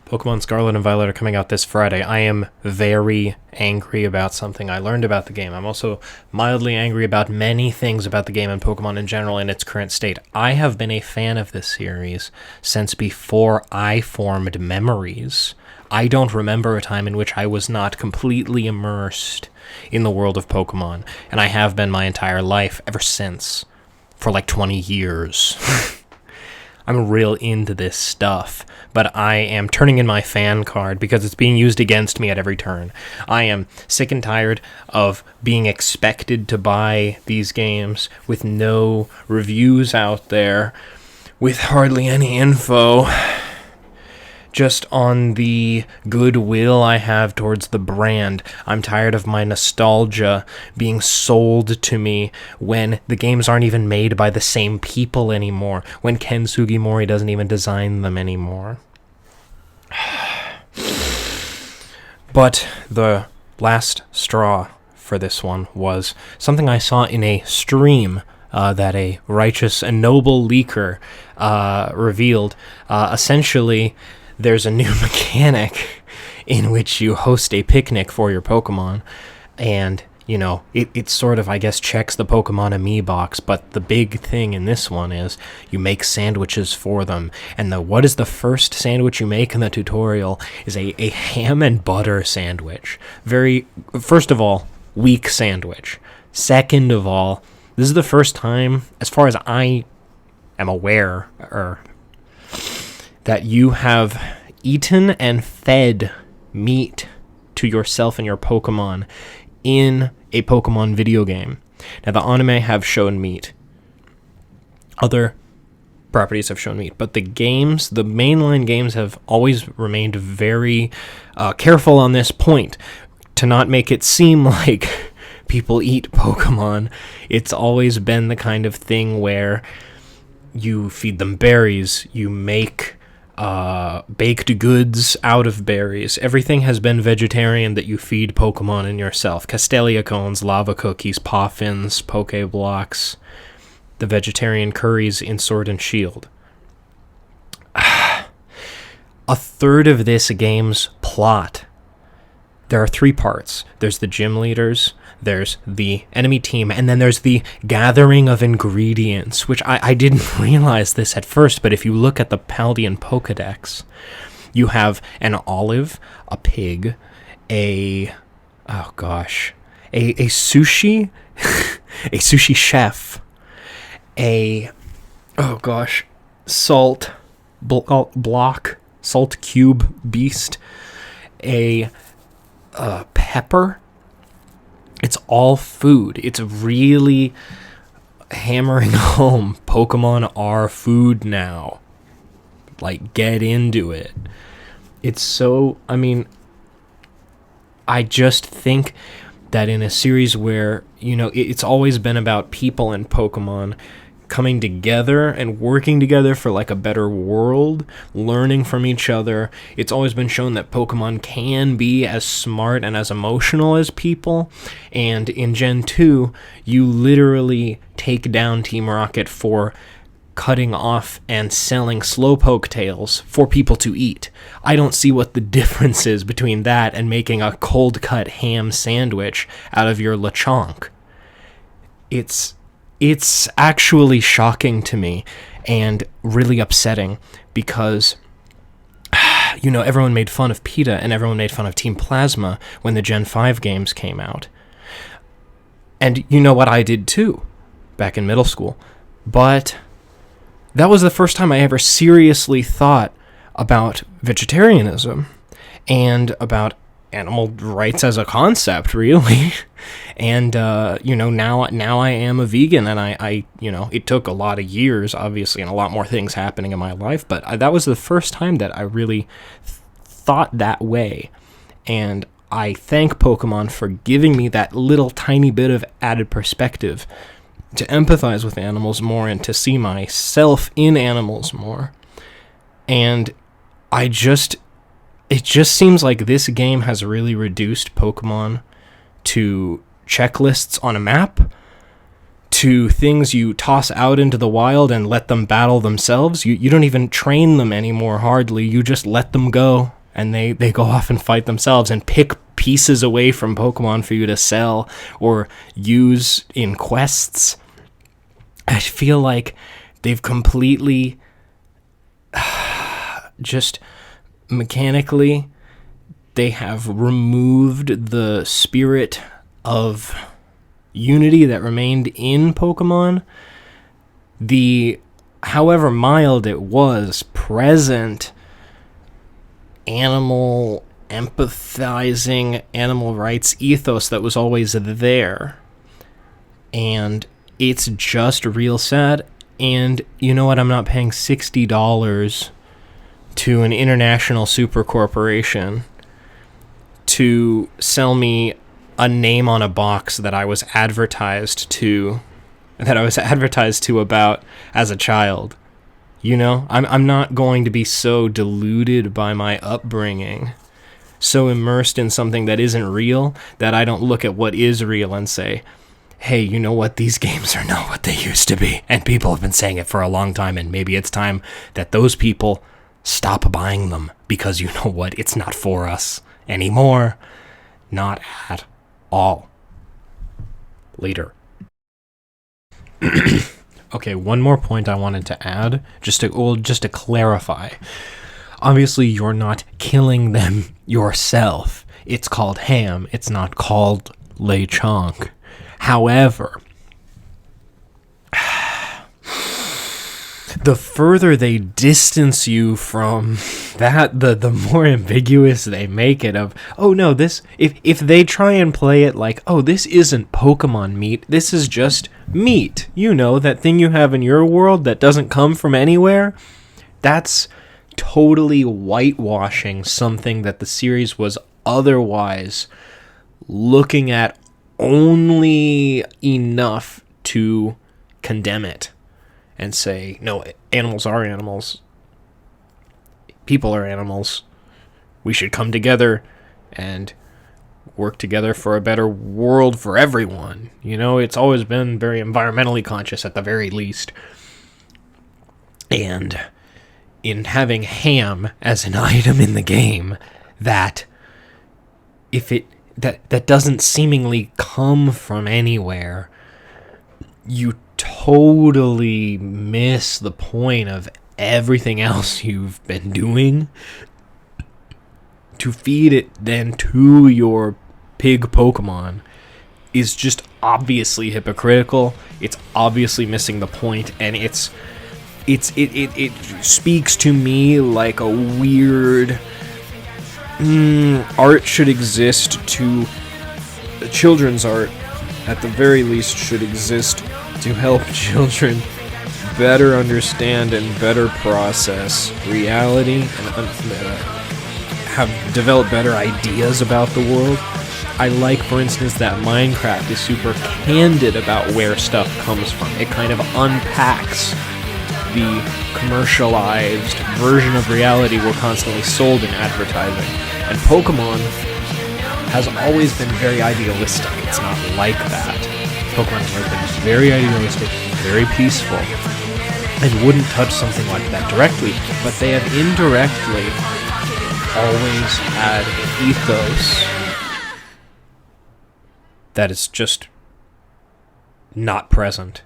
Pokemon Scarlet and Violet are coming out this Friday. I am very angry about something I learned about the game. I'm also mildly angry about many things about the game and Pokemon in general in its current state. I have been a fan of this series since before I formed memories. I don't remember a time in which I was not completely immersed in the world of Pokemon, and I have been my entire life ever since, for like 20 years. I'm real into this stuff, but I am turning in my fan card because it's being used against me at every turn. I am sick and tired of being expected to buy these games with no reviews out there, with hardly any info, just on the goodwill I have towards the brand. I'm tired of my nostalgia being sold to me when the games aren't even made by the same people anymore, when Ken Sugimori doesn't even design them anymore. But the last straw for this one was something I saw in a stream that a righteous and noble leaker revealed. Essentially, there's a new mechanic in which you host a picnic for your Pokemon, and, you know, it sort of, I guess, checks the Pokemon Me box, but the big thing in this one is you make sandwiches for them, and what is the first sandwich you make in the tutorial is a ham and butter sandwich. First of all, weak sandwich. Second of all, this is the first time, as far as I am aware, that you have eaten and fed meat to yourself and your Pokemon in a Pokemon video game. Now, the anime have shown meat. Other properties have shown meat. But the games, the mainline games, have always remained very careful on this point to not make it seem like people eat Pokemon. It's always been the kind of thing where you feed them berries, you make baked goods out of berries. Everything has been vegetarian that you feed Pokemon and yourself. Castelia cones, lava cookies, poffins, Pokeblocks, the vegetarian curries in Sword and Shield. A third of this game's plot, there are 3 parts. There's the gym leaders, there's the enemy team, and then there's the gathering of ingredients, which I didn't realize this at first, but if you look at the Paldean Pokedex, you have an olive, a pig, a sushi, a sushi chef, salt block, salt cube beast, a pepper. It's all food. It's really hammering home Pokemon are food now. Like, get into it. It's so, I just think that in a series where, it's always been about people and Pokemon coming together and working together for like a better world, learning from each other. It's always been shown that Pokemon can be as smart and as emotional as people, and in Gen 2, you literally take down Team Rocket for cutting off and selling Slowpoke tails for people to eat. I don't see what the difference is between that and making a cold-cut ham sandwich out of your Lechonk. It's actually shocking to me and really upsetting because, everyone made fun of PETA and everyone made fun of Team Plasma when the Gen 5 games came out. And you know what, I did too, back in middle school. But that was the first time I ever seriously thought about vegetarianism and about animal rights as a concept, really. And now I am a vegan, and I it took a lot of years, obviously, and a lot more things happening in my life, but that was the first time that I really thought that way. And I thank Pokemon for giving me that little tiny bit of added perspective to empathize with animals more and to see myself in animals more. And it just seems like this game has really reduced Pokemon to checklists on a map, to things you toss out into the wild and let them battle themselves. You don't even train them anymore, hardly. You just let them go, and they go off and fight themselves and pick pieces away from Pokemon for you to sell or use in quests. I feel like they've completely just mechanically, they have removed the spirit of unity that remained in Pokemon. The, however mild it was, present animal empathizing animal rights ethos that was always there. And it's just real sad. And you know what? I'm not paying $60 to an international super corporation to sell me a name on a box that I was advertised to about as a child. You know, I'm not going to be so deluded by my upbringing, so immersed in something that isn't real, that I don't look at what is real and say, hey, you know what? These games are not what they used to be. And people have been saying it for a long time, and maybe it's time that those people stop buying them, because you know what? It's not for us anymore. Not at all. Later. Okay, one more point I wanted to add, just to clarify. Obviously, you're not killing them yourself. It's called ham. It's not called Lechonk. However, the further they distance you from that, the more ambiguous they make it of, oh no, this, if they try and play it like, oh, this isn't Pokemon meat, this is just meat. You know, that thing you have in your world that doesn't come from anywhere, that's totally whitewashing something that the series was otherwise looking at only enough to condemn it and say, no, animals are animals. People are animals. We should come together and work together for a better world for everyone. You know, it's always been very environmentally conscious at the very least. And in having ham as an item in the game that that doesn't seemingly come from anywhere, you totally miss the point of everything else you've been doing to feed it then to your pig Pokemon is just obviously hypocritical. It's obviously missing the point, and it speaks to me like a weird art should exist to children's art, at the very least, should exist to help children better understand and better process reality and have developed better ideas about the world. I like, for instance, that Minecraft is super candid about where stuff comes from. It kind of unpacks the commercialized version of reality we're constantly sold in advertising. And Pokemon has always been very idealistic. It's not like that. Pokemon has always been very idealistic, very peaceful, and wouldn't touch something like that directly, but they have indirectly always had an ethos that is just not present